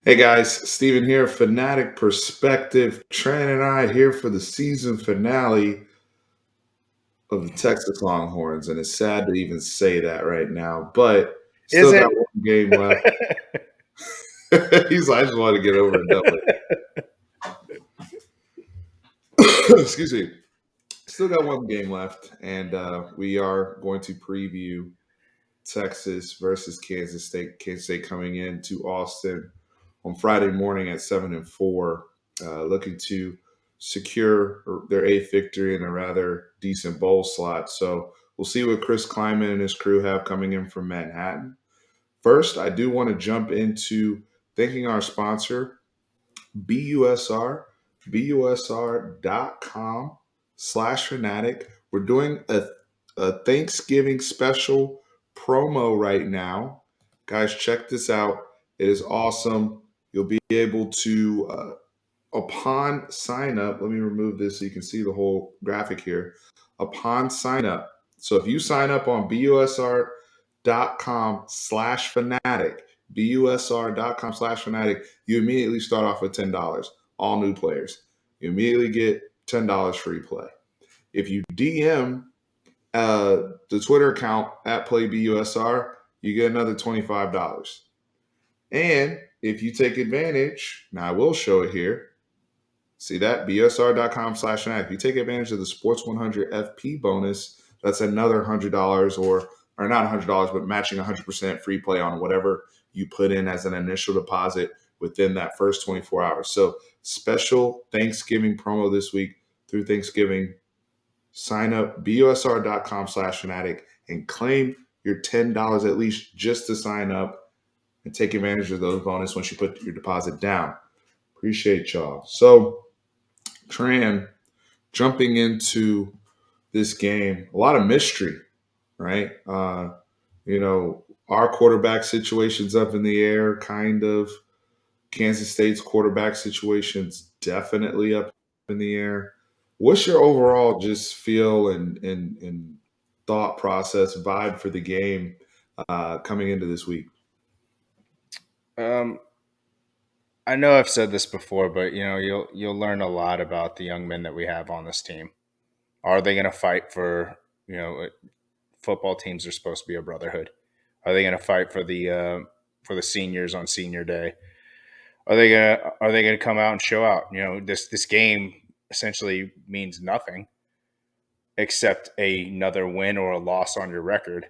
Hey guys, Steven here, Fanatic Perspective. Tran and I here for the season finale of the Texas Longhorns, and it's sad to even say that right now, but Is still got it? one game left. He's like, I just want to get over and done with. Excuse me. Still got one game left, and we are going to preview Texas versus Kansas State. Kansas State coming in to Austin on Friday morning at 7-4, looking to secure their eighth victory in a rather decent bowl slot. So we'll see what Chris Kleiman and his crew have coming in from Manhattan. First, I do want to jump into thanking our sponsor, BUSR, busr.com/fanatic. We're doing a Thanksgiving special promo right now. Guys, check this out. It is awesome. You'll be able to, upon sign up, let me remove this so you can see the whole graphic here. Upon sign up, so if you sign up on busr.com/fanatic, busr.com/fanatic, you immediately start off with $10, all new players. You immediately get $10 free play. If you DM the Twitter account at PlayBUSR, you get another $25. And if you take advantage, now I will show it here. See that? BSR.com/fanatic. If you take advantage of the Sports 100 FP bonus, that's another $100 or not $100, but matching 100% free play on whatever you put in as an initial deposit within that first 24 hours. So special Thanksgiving promo this week through Thanksgiving. Sign up busr.com/fanatic and claim your $10 at least just to sign up and take advantage of those bonus once you put your deposit down. Appreciate y'all. So Tran, jumping into this game, a lot of mystery, right? Our quarterback situation's up in the air, kind of. Kansas State's quarterback situation's definitely up in the air. What's your overall just feel and thought process, vibe for the game coming into this week? Um, I know I've said this before, but you'll learn a lot about the young men that we have on this team. Are they going to fight for football teams are supposed to be a brotherhood? Are they going to fight for the seniors on senior day? Are they gonna come out and show out? This game essentially means nothing except another win or a loss on your record.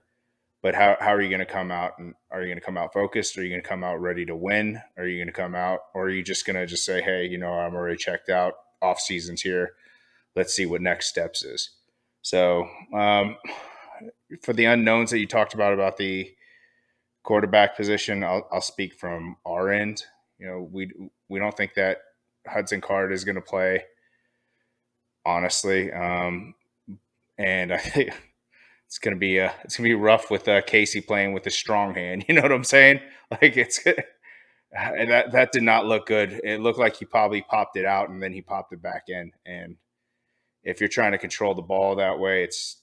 But how are you going to come out, and are you going to come out focused? Are you going to come out ready to win? Are you going to come out, or are you just going to just say, hey, I'm already checked out, off season's here. Let's see what next steps is. So for the unknowns that you talked about the quarterback position, I'll speak from our end. We don't think that Hudson Card is going to play, honestly, and I think it's gonna be rough with Casey playing with a strong hand. You know what I'm saying? Like that did not look good. It looked like he probably popped it out and then he popped it back in. And if you're trying to control the ball that way, it's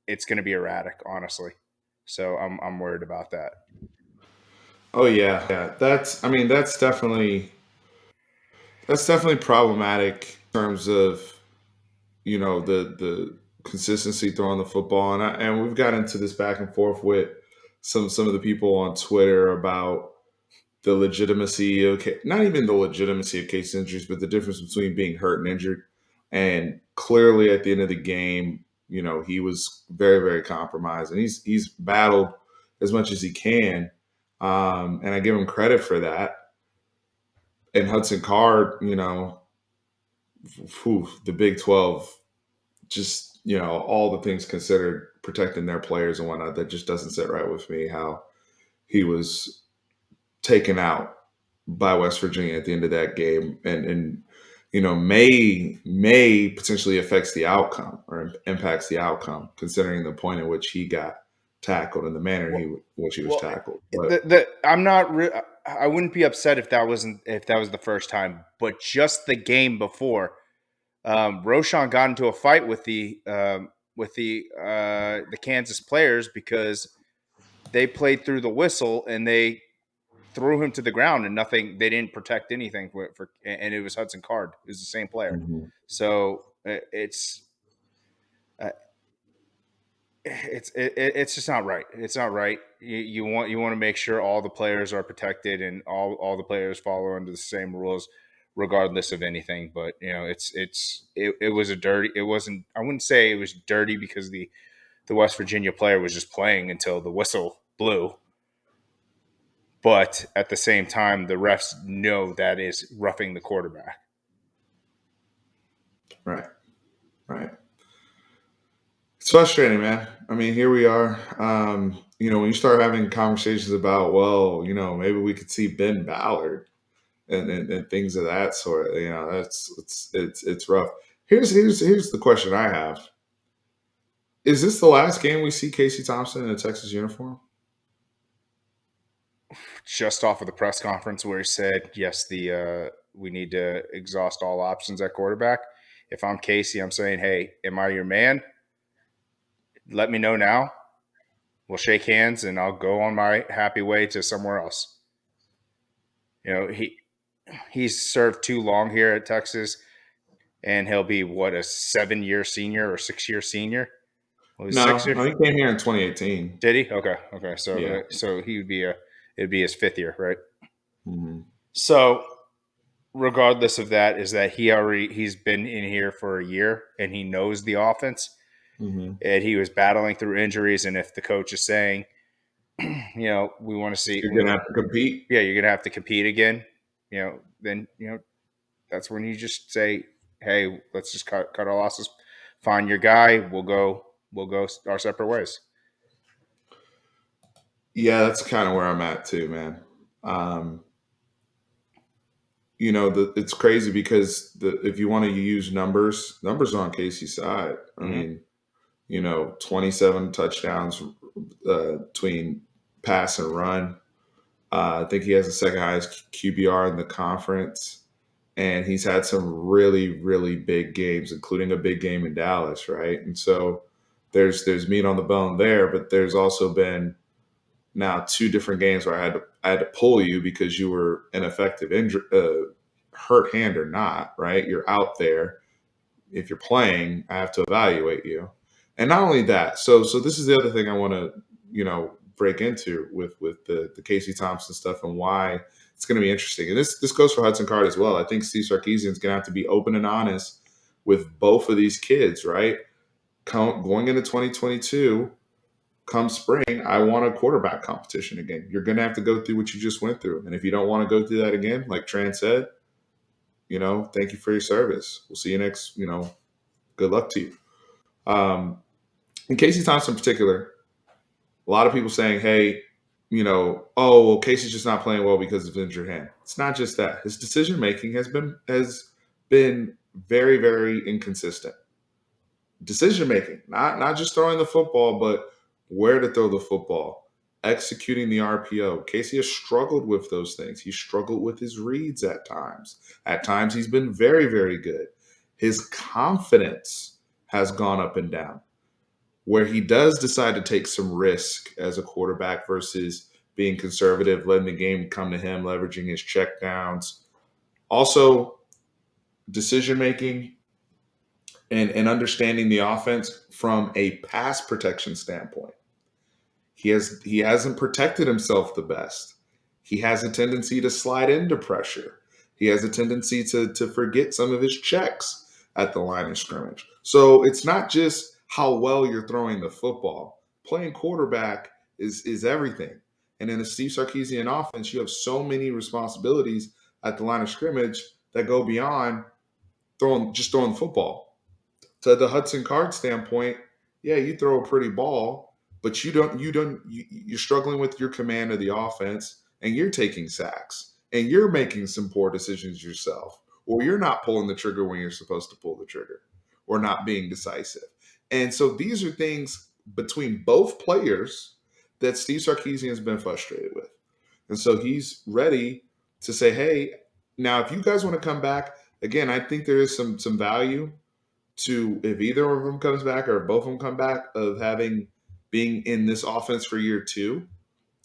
going to be erratic, honestly. So I'm worried about that. Oh yeah. That's definitely problematic in terms of the consistency throwing the football, and we've got into this back and forth with some of the people on Twitter about the legitimacy of not even the legitimacy of case injuries, but the difference between being hurt and injured. And clearly, at the end of the game, he was very very compromised, and he's battled as much as he can, and I give him credit for that. And Hudson Card, the Big 12, just all the things considered, protecting their players and whatnot, that just doesn't sit right with me. How he was taken out by West Virginia at the end of that game, and may potentially affects the outcome or impacts the outcome, considering the point at which he got tackled and the manner Well, which he was well, tackled. But I'm not. I wouldn't be upset if that was the first time, but just the game before, Roshan got into a fight with the Kansas players because they played through the whistle and they threw him to the ground and nothing. They didn't protect anything and it was Hudson Card. It was the same player. Mm-hmm. So uh, it's just not right. It's not right. You want to make sure all the players are protected and all the players follow under the same rules, regardless of anything. But it was a dirty. It wasn't. I wouldn't say it was dirty because the West Virginia player was just playing until the whistle blew. But at the same time, the refs know that is roughing the quarterback. Right. Right. It's frustrating, man. I mean, here we are. When you start having conversations about, well, maybe we could see Ben Ballard and things of that sort. It's rough. Here's the question I have: is this the last game we see Casey Thompson in a Texas uniform? Just off of the press conference where he said, "Yes, the we need to exhaust all options at quarterback." If I'm Casey, I'm saying, "Hey, am I your man? Let me know now. We'll shake hands, and I'll go on my happy way to somewhere else." He's served too long here at Texas, and he'll be what, a 7-year senior or 6-year senior? Well, he's No, 6 years. no, he came here in 2018. Did he? Okay. Yeah. So he would be it'd be his 5th year, right? Mm-hmm. So regardless of that, is that he's been in here for a year and he knows the offense, Mm-hmm. and he was battling through injuries. And if the coach is saying, we want to see, You're gonna have to compete. yeah, you're gonna have to compete again, then that's when you just say, hey, let's just cut our losses, find your guy, we'll go our separate ways. Yeah, that's kind of where I'm at too, man. Um, it's crazy because if you want to use numbers are on Casey's side. I Mm-hmm. mean, 27 touchdowns between pass and run. I think he has the second highest QBR in the conference, and he's had some really, really big games, including a big game in Dallas, right? And so there's meat on the bone there, but there's also been now 2 different games where I had to pull you because you were ineffective, hurt hand or not, right? You're out there. If you're playing, I have to evaluate you. And not only that, so this is the other thing I want to, break into with the Casey Thompson stuff and why it's going to be interesting. And this goes for Hudson Card as well. I think Steve Sarkisian's going to have to be open and honest with both of these kids, right? Going into 2022, come spring, I want a quarterback competition again. You're going to have to go through what you just went through. And if you don't want to go through that again, like Tran said, thank you for your service. We'll see you next, good luck to you. In Casey Thompson in particular, a lot of people saying, hey, oh, well, Casey's just not playing well because of injured hand. It's not just that. His decision making has been very, very inconsistent. Decision making, not just throwing the football, but where to throw the football, executing the RPO. Casey has struggled with those things. He struggled with his reads at times. At times, he's been very, very good. His confidence has gone up and down. Where he does decide to take some risk as a quarterback versus being conservative, letting the game come to him, leveraging his checkdowns. Also, decision making and understanding the offense from a pass protection standpoint. He hasn't protected himself the best. He has a tendency to slide into pressure. He has a tendency to forget some of his checks at the line of scrimmage. So it's not just how well you're throwing the football. Playing quarterback is everything. And in a Steve Sarkisian offense, you have so many responsibilities at the line of scrimmage that go beyond throwing the football. To the Hudson Card standpoint, yeah, you throw a pretty ball, but you're struggling with your command of the offense, and you're taking sacks, and you're making some poor decisions yourself, or you're not pulling the trigger when you're supposed to pull the trigger, or not being decisive. And so these are things between both players that Steve Sarkisian has been frustrated with. And so he's ready to say, hey, now if you guys want to come back, again, I think there is some value to, if either of them comes back or if both of them come back, of being in this offense for year 2.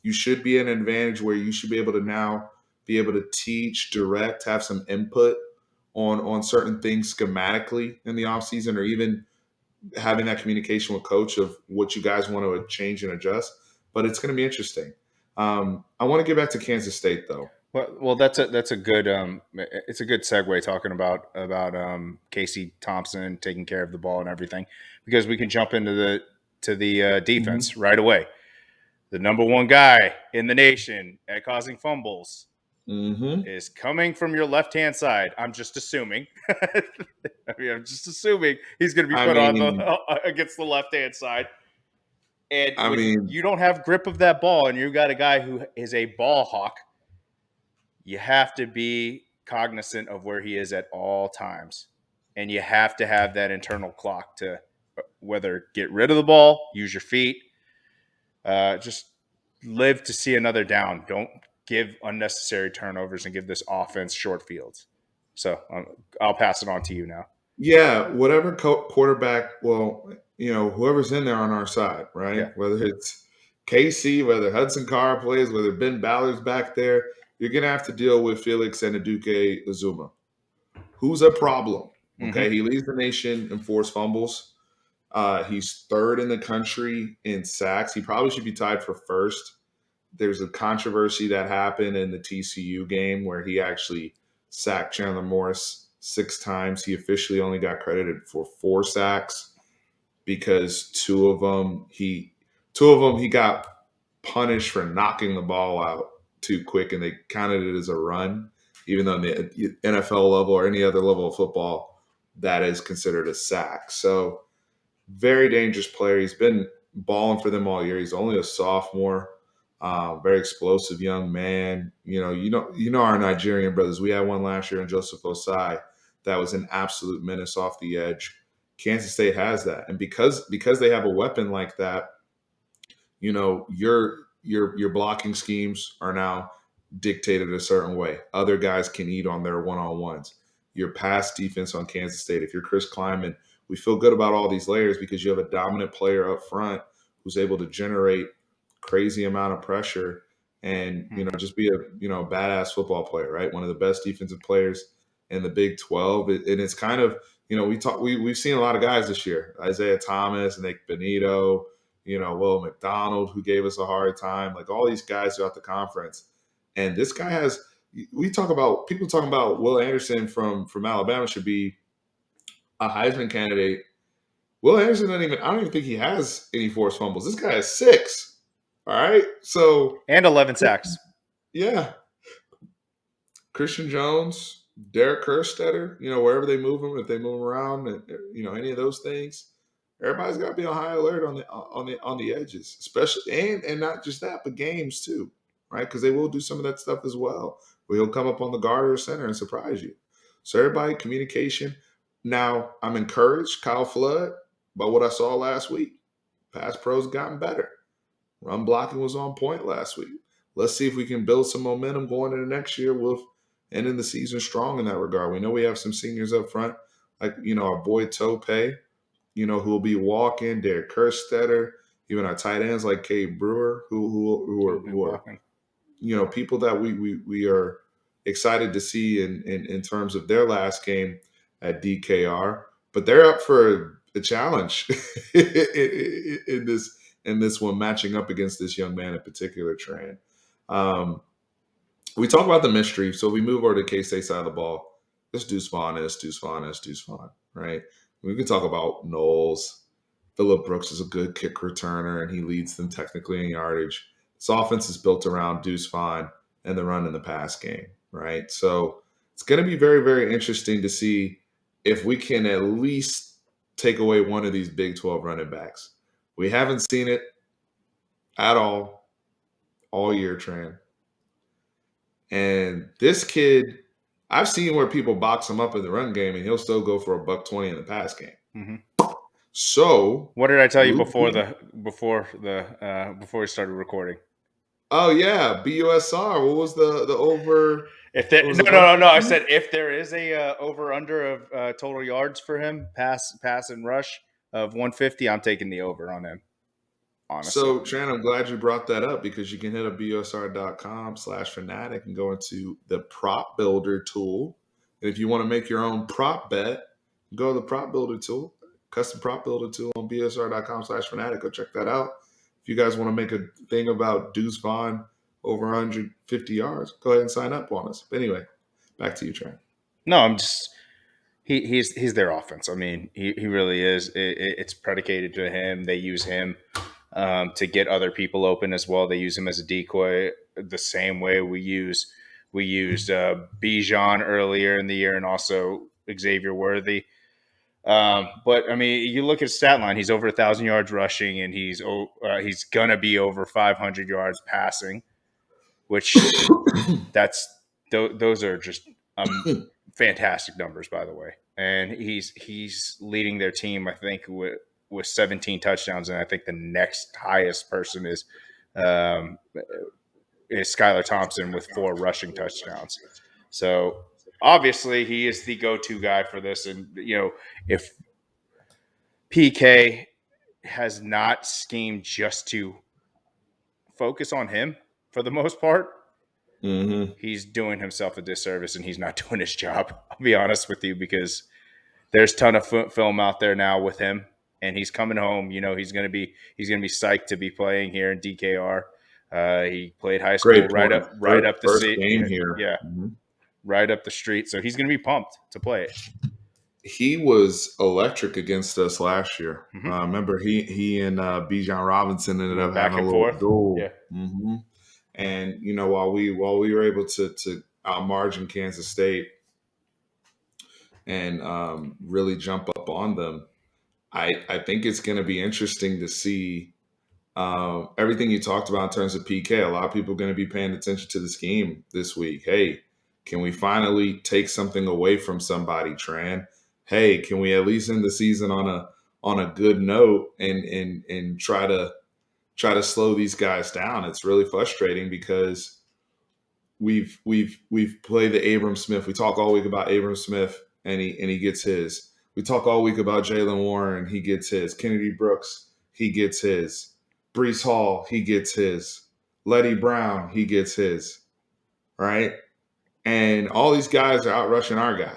you should be at an advantage where you should be able to now be able to teach, direct, have some input on certain things schematically in the offseason, or even having that communication with coach of what you guys want to change and adjust. But it's going to be interesting. I want to get back to Kansas State though. Well, that's a good it's a good segue talking about Casey Thompson taking care of the ball and everything, because we can jump into the defense Mm-hmm. right away. The number one guy in the nation at causing fumbles Mm-hmm. is coming from your left hand side. I'm just assuming. I'm just assuming he's going to be I put on the mean, against the left hand side. And I when mean, you don't have grip of that ball, and you got a guy who is a ball hawk, you have to be cognizant of where he is at all times. And you have to have that internal clock to whether get rid of the ball, use your feet, just live to see another down. Don't give unnecessary turnovers and give this offense short fields. So I'll pass it on to you now. yeah, whatever quarterback, well, whoever's in there on our side, Yeah. right? Whether it's KC, whether Hudson Carr plays, whether Ben Ballard's back there, you're going to have to deal with Felix and Aduke Azuma, who's a problem. Mm-hmm. Okay. He leads the nation in forced fumbles. He's third in the country in sacks. He probably should be tied for first. There's a controversy that happened in the TCU game where he actually sacked Chandler Morris 6 times. He officially only got credited for 4 sacks because two of them he got punished for knocking the ball out too quick, and they counted it as a run, even though in the NFL level or any other level of football, that is considered a sack. So very dangerous player. He's been balling for them all year. He's only a sophomore. Very explosive young man. You know our Nigerian brothers. We had one last year in Joseph Osai that was an absolute menace off the edge. Kansas State has that, and because they have a weapon like that, your blocking schemes are now dictated a certain way. Other guys can eat on their one-on-ones. Your pass defense on Kansas State, if you're Chris Kleiman, we feel good about all these layers because you have a dominant player up front who's able to generate crazy amount of pressure and just be a badass football player, right? One of the best defensive players in the Big 12. And it's kind of we've seen a lot of guys this year: Isaiah Thomas, Nick Benito, Will McDonald, who gave us a hard time, like all these guys throughout the conference. And this guy has. People talking about Will Anderson from Alabama should be a Heisman candidate. Will Anderson I don't even think he has any forced fumbles. This guy has 6. All right. So And 11 sacks. yeah. Christian Jones, Derek Kerstetter, wherever they move him, if they move him around, and any of those things, everybody's got to be on high alert on the edges, especially and not just that, but games too, right? Because they will do some of that stuff as well, where he'll come up on the guard or center and surprise you. So everybody, communication. Now I'm encouraged, Kyle Flood, by what I saw last week. Pass pros gotten better. Run blocking was on point last week. Let's see if we can build some momentum going into next year with ending the season strong in that regard. We know we have some seniors up front, like our boy Tope, who will be walking, Derek Kerstetter, even our tight ends like Cade Brewer, who are Walking. people that we are excited to see in terms of their last game at DKR. But they're up for a challenge in this one, matching up against this young man in particular, Tran. We talk about the mystery, so we move over to K-State side of the ball. This Deuce Vaughn is Deuce Vaughn is Deuce Vaughn, right? We can talk about Knowles. Phillip Brooks is a good kick returner, and he leads them technically in yardage. This offense is built around Deuce Vaughn and the run and the pass game, right? So it's going to be very, very interesting to see if we can at least take away one of these Big 12 running backs. We haven't seen it at all year, Tran. And this kid, I've seen where people box him up in the run game, and he'll still go for $120 in the pass game. Mm-hmm. So, what did I tell you Luke before we started recording? Oh yeah, BUSR. What was the over? If there, Was no, it no, no, no. I 150? said if there is a over under of total yards for him, pass and rush of 150, I'm taking the over on him. honestly. So, Tran, I'm glad you brought that up because you can hit up busr.com/fanatic and go into the prop builder tool. And if you want to make your own prop bet, go to the prop builder tool, custom prop builder tool on busr.com/fanatic. Go check that out. If you guys want to make a thing about Deuce Vaughn over 150 yards, go ahead and sign up on us. But anyway, back to you, Tran. No, I'm just he's their offense. I mean, he really is. It's predicated to him. They use him to get other people open as well. They use him as a decoy the same way we used Bijan earlier in the year and also Xavier Worthy. But I mean, you look at his stat line; he's over 1,000 yards rushing, and he's gonna be over 500 yards passing, which those are just fantastic numbers, by the way. And he's leading their team, I think, with 17 touchdowns, and I think the next highest person um, is Skylar Thompson with 4 rushing touchdowns. So obviously, he is the go-to guy for this. And if PK has not schemed just to focus on him for the most part, Mm-hmm. he's doing himself a disservice and he's not doing his job. I'll be honest with you, because there's a ton of film out there now with him, and he's coming home. He's gonna be psyched to be playing here in DKR. He played high school Great point. right up the First street. game here. Yeah, Mm-hmm. right up the street. So he's gonna be pumped to play it. He was electric against us last year. Mm-hmm. Remember, he and Bijan Robinson ended Went up back having a and little forth. duel. Yeah. Mm-hmm. And while we were able to outmargin Kansas State and really jump up on them, I think it's going to be interesting to see everything you talked about in terms of PK. A lot of people are going to be paying attention to this game this week. Hey, can we finally take something away from somebody, Tran? Hey, can we at least end the season on a good note and try to slow these guys down? It's really frustrating because we've played the Abram Smith. We talk all week about Abram Smith and he gets his. We talk all week about Jalen Warren, he gets his. Kennedy Brooks, he gets his. Brees Hall, he gets his. Letty Brown, he gets his. Right? And all these guys are out rushing our guy.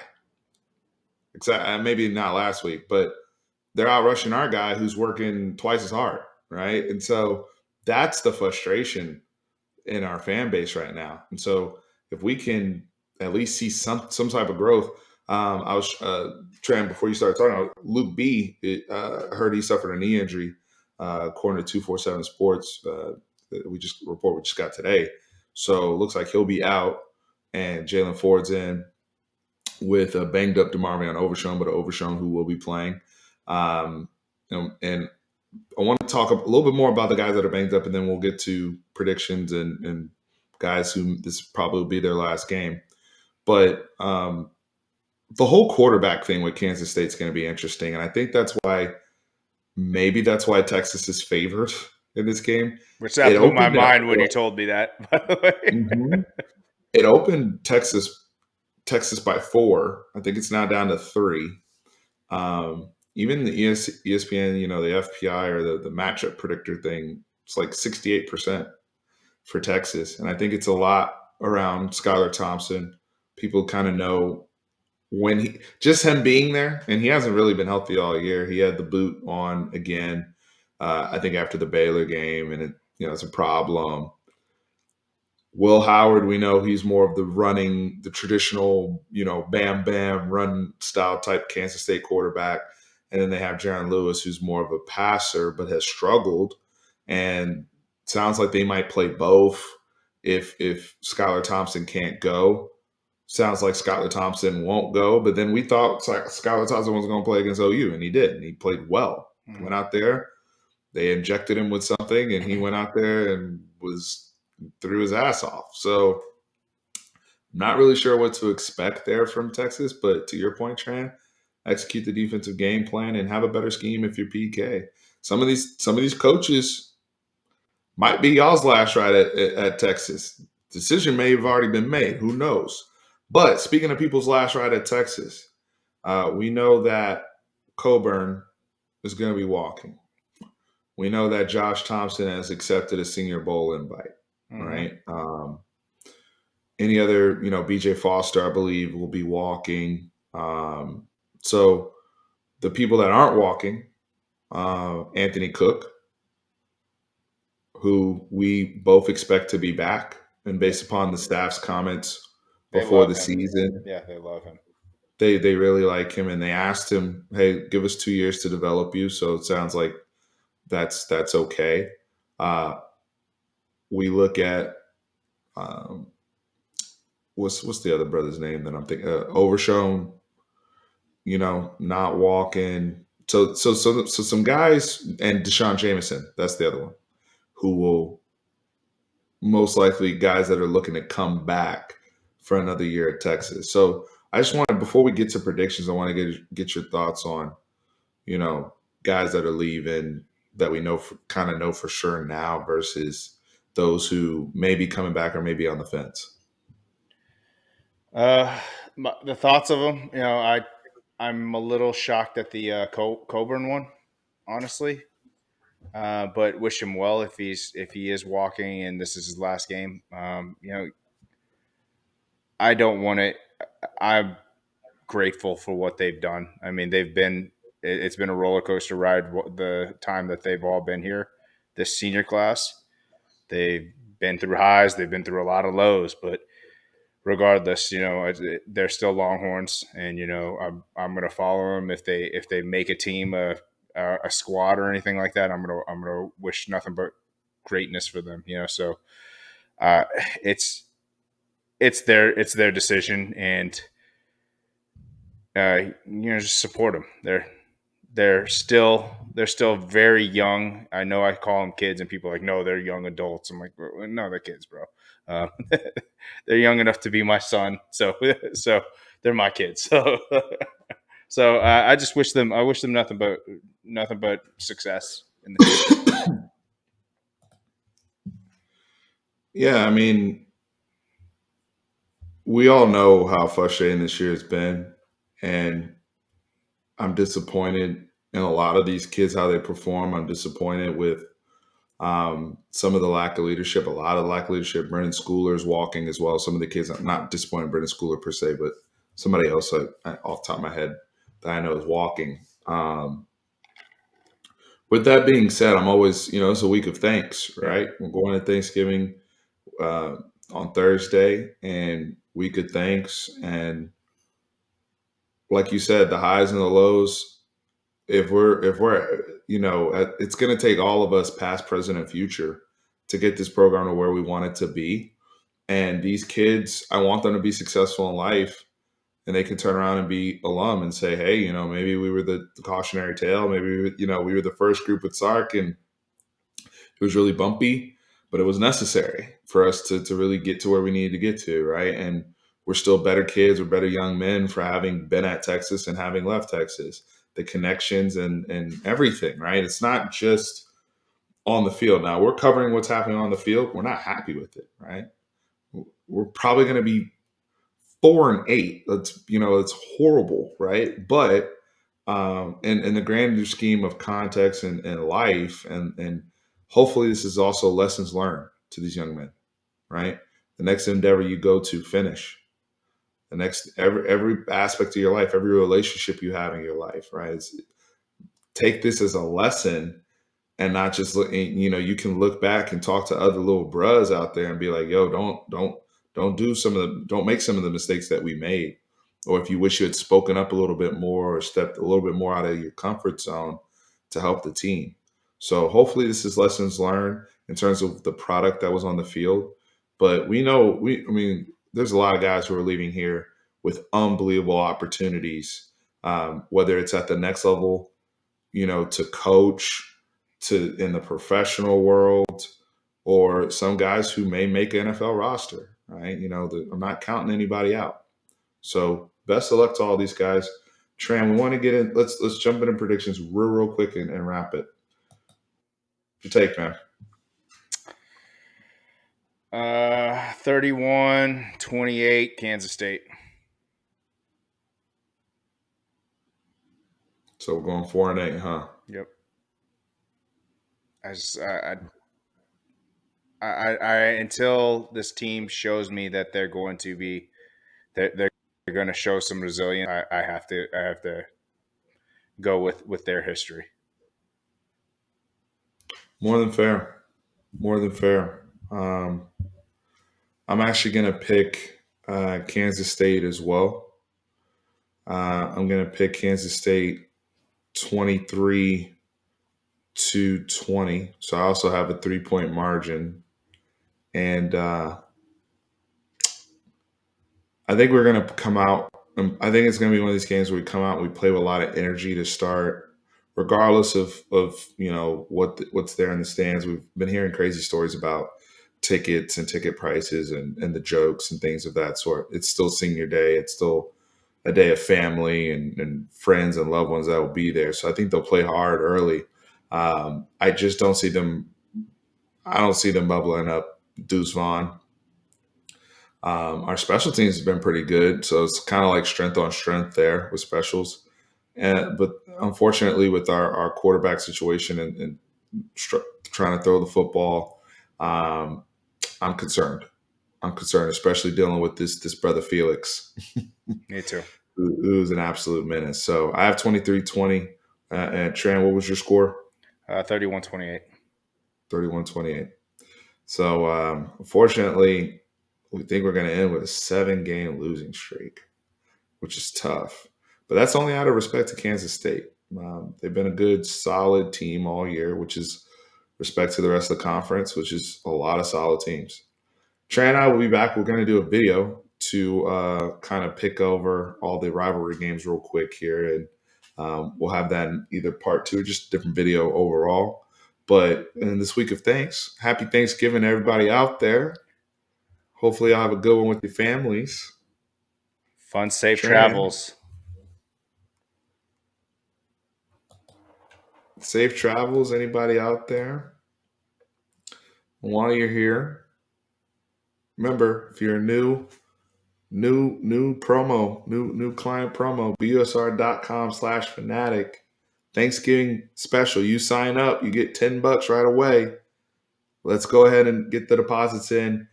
Except maybe not last week, but they're out rushing our guy who's working twice as hard. Right? And so that's the frustration in our fan base right now. And so if we can at least see some type of growth, I was trying before you started talking. Luke B heard he suffered a knee injury, according to 247 Sports. We just got today. So it looks like he'll be out, and Jalen Ford's in with a banged up DeMarvion Overshown, but Overshown who will be playing. And I want to talk a little bit more about the guys that are banged up, and then we'll get to predictions and guys who this probably will be their last game. But the whole quarterback thing with Kansas State's going to be interesting, and I think that's why Texas is favored in this game. Which that blew my mind when you told me that, by the way. Mm-hmm. It opened Texas by 4. I think it's now down to 3. Even the ESPN, the FPI or the matchup predictor thing, it's like 68% for Texas. And I think it's a lot around Skylar Thompson. People kind of know when just him being there, and he hasn't really been healthy all year. He had the boot on again, I think after the Baylor game, and it's a problem. Will Howard, we know he's more of the traditional, bam, bam, run style type Kansas State quarterback. And then they have Jaron Lewis, who's more of a passer, but has struggled. And sounds like they might play both if Skylar Thompson can't go. Sounds like Skylar Thompson won't go. But then we thought Skylar Thompson was going to play against OU, and he did. And he played well. Mm-hmm. Went out there. They injected him with something, and he went out there and threw his ass off. So not really sure what to expect there from Texas, but to your point, Tran, execute the defensive game plan and have a better scheme if you're PK. Some of these coaches might be y'all's last ride at Texas. Decision may have already been made. Who knows? But speaking of people's last ride at Texas, we know that Coburn is going to be walking. We know that Josh Thompson has accepted a Senior Bowl invite, Mm-hmm. right? Any other, BJ Foster, I believe, will be walking. So the people that aren't walking, Anthony Cook, who we both expect to be back, and Yep. based upon the staff's comments They before love the him. season, Yeah, they love him. they really like him, and they asked him, "Hey, give us 2 years to develop you." So it sounds like that's okay. Uh, we look at um, what's the other brother's name that I'm thinking? Overshown, not walking. So some guys, and Deshaun Jameson, that's the other one, who will most likely guys that are looking to come back for another year at Texas. So I just want to, before we get to predictions, I want to get your thoughts on, you know, guys that are leaving that we know kind of know for sure now versus those who may be coming back or may be on the fence. Uh, the thoughts of him, I'm a little shocked at the Coburn one, honestly. But wish him well if he is walking and this is his last game. I don't want it. I'm grateful for what they've done. I mean, it's been a roller coaster ride the time that they've all been here. This senior class, they've been through highs, they've been through a lot of lows, but regardless, they're still Longhorns, and I'm gonna follow them if they make a team, a squad or anything like that. I'm gonna wish nothing but greatness for them. So uh, it's it's their decision, and just support them. They're still very young. I know I call them kids, and people are like, no, they're young adults. I'm like, well, no, they're kids, bro. They're young enough to be my son, so so they're my kids. So I just wish them. I wish them nothing but success in the future. Yeah, I mean, we all know how frustrating this year has been, and I'm disappointed in a lot of these kids how they perform. I'm disappointed with some of the lack of leadership, a lot of lack of leadership. Brennan Schooler's walking as well. Some of the kids, I'm not disappointed in Brennan Schooler per se, but somebody else off the top of my head that I know is walking. With that being said, I'm always, it's a week of thanks, Yeah. right? We're going to Thanksgiving uh, on Thursday, and week of thanks. And like you said, the highs and the lows. If we're it's going to take all of us, past, present, and future, to get this program to where we want it to be. And these kids, I want them to be successful in life, and they can turn around and be alum and say, hey, maybe we were the cautionary tale. Maybe we were the first group with Sark, and it was really bumpy, but it was necessary for us to really get to where we needed to get to, right? And we're still better kids, we're better young men for having been at Texas and having left Texas. The connections and everything, right? It's not just on the field. Now we're covering what's happening on the field. We're not happy with it, right? We're probably going to be 4-8. That's horrible, right? But in the grander scheme of context and life, and hopefully this is also lessons learned to these young men, right? The next endeavor you go to, finish. The next every aspect of your life, every relationship you have in your life, right? Take this as a lesson, and not just look. You can look back and talk to other little bros out there and be like, "Yo, don't make some of the mistakes that we made." Or if you wish you had spoken up a little bit more or stepped a little bit more out of your comfort zone to help the team. So hopefully this is lessons learned in terms of the product that was on the field. But we know I mean, there's a lot of guys who are leaving here with unbelievable opportunities, whether it's at the next level, to coach, to in the professional world, or some guys who may make an NFL roster, right? I'm not counting anybody out. So best of luck to all these guys. Tran, we want to get in. Let's jump into predictions real quick and wrap it. Your take, man. 31-28, Kansas State. So we're going 4-8, huh? Yep. I just I until this team shows me that they're going to be they're going to show some resilience. I have to go with their history. More than fair. More than fair. I'm actually going to pick Kansas State as well. I'm going to pick Kansas State 23-20. So I also have a 3-point margin. And I think we're going to come out. I think it's going to be one of these games where we come out and we play with a lot of energy to start, regardless of what's there in the stands. We've been hearing crazy stories about tickets and ticket prices and the jokes and things of that sort. It's still senior day. It's still a day of family and friends and loved ones that will be there. So I think they'll play hard early. I just don't see them. I don't see them bubbling up Deuce Vaughn. Our special teams have been pretty good, so it's kind of like strength on strength there with specials. But unfortunately, with our quarterback situation and trying to throw the football, um, I'm concerned. I'm concerned, especially dealing with this brother Felix, Me too. who's an absolute menace. So I have 23-20. And Tran, what was your score? 31-28. 31-28. So unfortunately, we think we're going to end with a 7-game losing streak, which is tough. But that's only out of respect to Kansas State. They've been a good, solid team all year, which is respect to the rest of the conference, which is a lot of solid teams. Trey and I will be back. We're going to do a video to kind of pick over all the rivalry games real quick here. And we'll have that in either part two or just a different video overall. But in this week of thanks, happy Thanksgiving to everybody out there. Hopefully, you'll have a good one with your families. Fun, safe Tran, travels. safe travels. Anybody out there? While you're here, remember if you're new promo, new client promo, busr.com/fanatic. Thanksgiving special. You sign up, you get $10 right away. Let's go ahead and get the deposits in.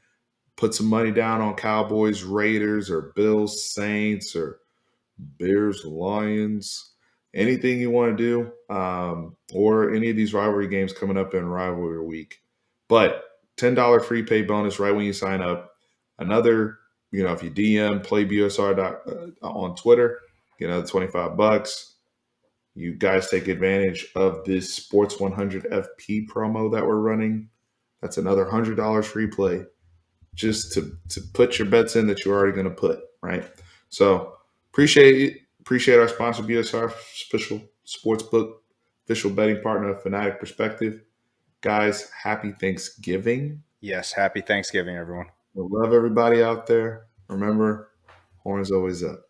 Put some money down on Cowboys, Raiders, or Bills, Saints, or Bears, Lions, anything you want to do, or any of these rivalry games coming up in rivalry week. But $10 free pay bonus right when you sign up. Another, if you DM playbusr on Twitter, get another $25. You guys take advantage of this Sports 100 FP promo that we're running. That's another $100 free play just to put your bets in that you're already going to put, right? So appreciate our sponsor, BSR official sportsbook, official betting partner of Fanatic Perspective. Guys, happy Thanksgiving. Yes, happy Thanksgiving, everyone. We love everybody out there. Remember, horns always up.